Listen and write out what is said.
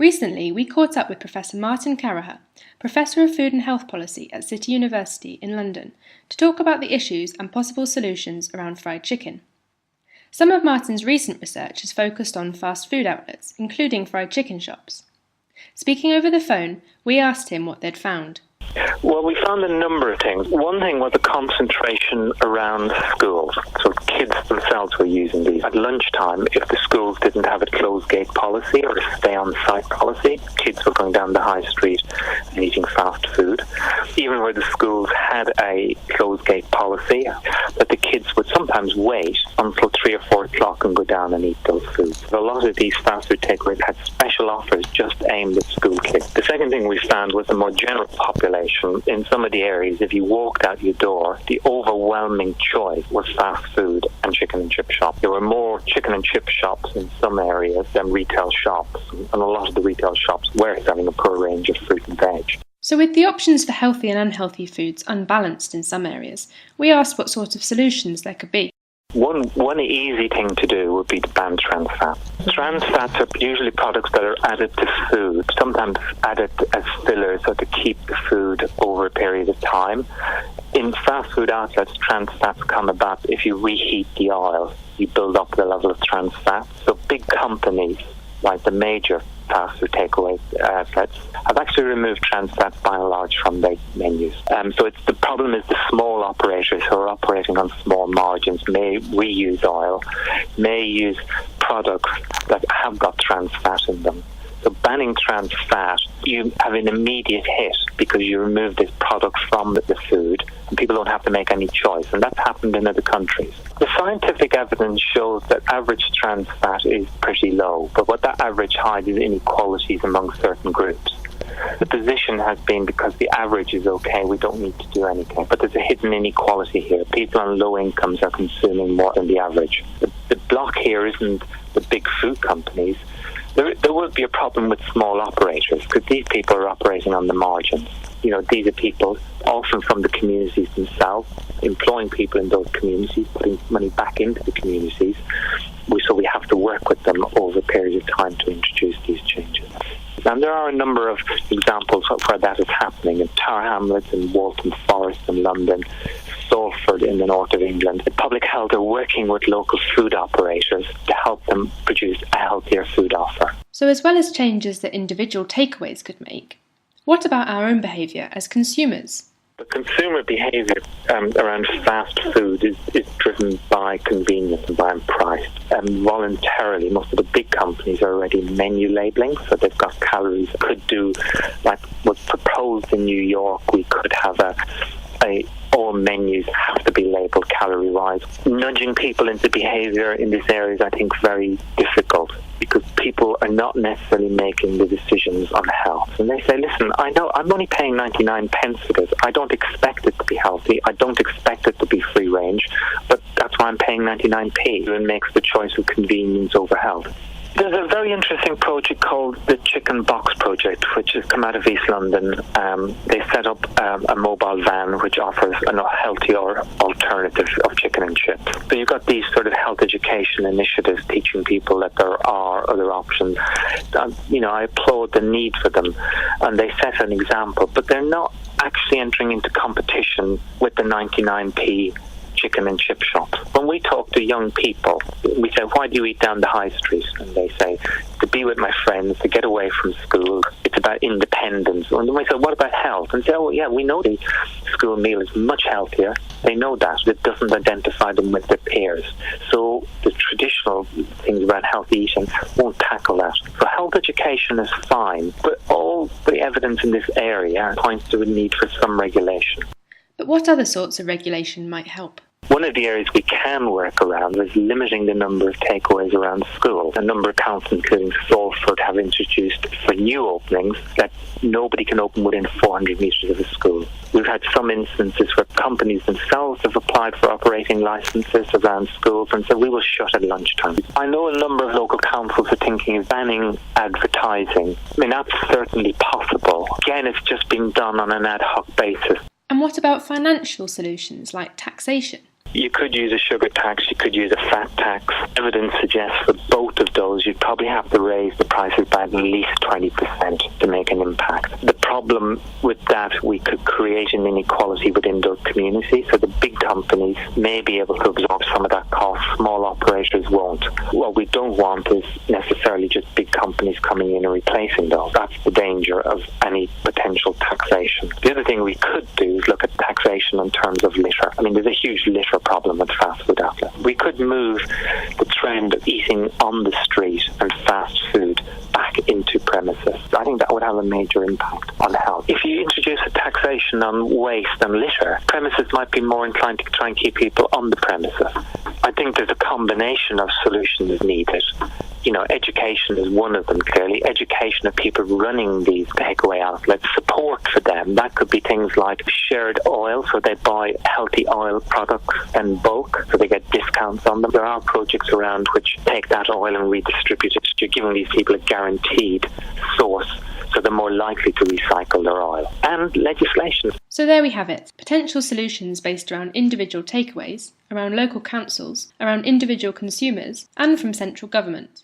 Recently, we caught up with Professor Martin Caraher, Professor of Food and Health Policy at City University in London, to talk about the issues and possible solutions around fried chicken. Some of Martin's recent research has focused on fast food outlets, including fried chicken shops. Speaking over the phone, we asked him what they'd found. Well, we found a number of things. One thing was the concentration around schools. So kids themselves were using these. At lunchtime, if the schools didn't have a closed gate policy or a stay on site policy, kids were going down the high street and eating fast food. Even where the schools had a closed gate policy, that the kids would sometimes wait until 3 or 4 o'clock and go down and eat those foods. A lot of these fast food takeaways had special offers just aimed at school kids. The second thing we found was the more general population. In some of the areas, if you walked out your door, the overwhelming choice was fast food and chicken and chip shops. There were more chicken and chip shops in some areas than retail shops, and a lot of the retail shops were selling a poor range of fruit and veg. So with the options for healthy and unhealthy foods unbalanced in some areas, we asked what sort of solutions there could be. One easy thing to do would be to ban trans fats. Trans fats are usually products that are added to food, sometimes added as fillers or to keep the food over a period of time. In fast food outlets, trans fats come about if you reheat the oil. You build up the level of trans fats. So big companies, like the major fast food takeaway outlets, have actually removed trans fats by and large from their menus. So the problem is the small operators who are operating on small margins may reuse oil, may use products that have got trans fat in them. So banning trans fat, you have an immediate hit because you remove this product from the food and people don't have to make any choice. And that's happened in other countries. The scientific evidence shows that average trans fat is pretty low, but what that average hides is inequalities among certain groups. The position has been because the average is okay, we don't need to do anything. But there's a hidden inequality here. People on low incomes are consuming more than the average. The block here isn't the big food companies. There will be a problem with small operators because these people are operating on the margins. These are people often from the communities themselves, employing people in those communities, putting money back into the communities. So we have to work with them over a period of time to introduce these changes. And there are a number of examples of where that is happening in Tower Hamlets, in Waltham Forest in London, Salford in the north of England. The public health are working with local food operators to help them produce a healthier food offer. So as well as changes that individual takeaways could make, what about our own behaviour as consumers? The consumer behaviour around fast food is driven by convenience and by price. Voluntarily, most of the big companies are already menu labelling, so they've got calories. Could do, like was proposed in New York, we could have all menus have to be labelled calorie-wise. Nudging people into behaviour in this area is, I think, very difficult because people are not necessarily making the decisions on health. And they say, listen, I know I'm only paying 99 pence for this. I don't expect it to be healthy. I don't expect it to be free range, but that's why I'm paying 99p, and makes the choice of convenience over health. There's a very interesting project called the Chicken Box Project, which has come out of East London. They set up a mobile van which offers a healthier alternative of chicken and chips. So you've got these sort of health education initiatives teaching people that there are other options. I applaud the need for them, and they set an example, but they're not actually entering into competition with the 99p chicken and chip shops. When we talk to young people, we say, why do you eat down the high street? And they say, to be with my friends, to get away from school. It's about independence. And then we say, what about health? And say, oh yeah, we know the school meal is much healthier. They know that. It doesn't identify them with their peers. So the traditional things about healthy eating won't tackle that. So health education is fine, but all the evidence in this area points to a need for some regulation. But what other sorts of regulation might help? One of the areas we can work around is limiting the number of takeaways around schools. A number of councils, including Salford, have introduced for new openings that nobody can open within 400 metres of a school. We've had some instances where companies themselves have applied for operating licences around schools and said, we will shut at lunchtime. I know a number of local councils are thinking of banning advertising. That's certainly possible. Again, it's just being done on an ad hoc basis. And what about financial solutions like taxation? You could use a sugar tax, you could use a fat tax. Evidence suggests for both of those you'd probably have to raise the prices by at least 20% to make an impact. The problem with that, we could create an inequality within those communities, so the big companies may be able to absorb some of that cost, small operators won't. What we don't want is necessarily just big companies coming in and replacing those. That's the danger of any potential taxation. The other thing we could do is look at taxation in terms of litter. I mean, there's a huge litter problem with fast food outlets. We could move the trend of eating on the street and fast food back into premises. I think that would have a major impact on health. If you introduce a taxation on waste and litter, premises might be more inclined to try and keep people on the premises. I think there's a combination of solutions needed. You know, education is one of them, clearly. Education of people running these takeaway outlets, support for them. That could be things like shared oil, so they buy healthy oil products in bulk, so they get discounts on them. There are projects around which take that oil and redistribute it. You're giving these people a guaranteed source, so they're more likely to recycle their oil. And legislation. So there we have it. Potential solutions based around individual takeaways, around local councils, around individual consumers, and from central government.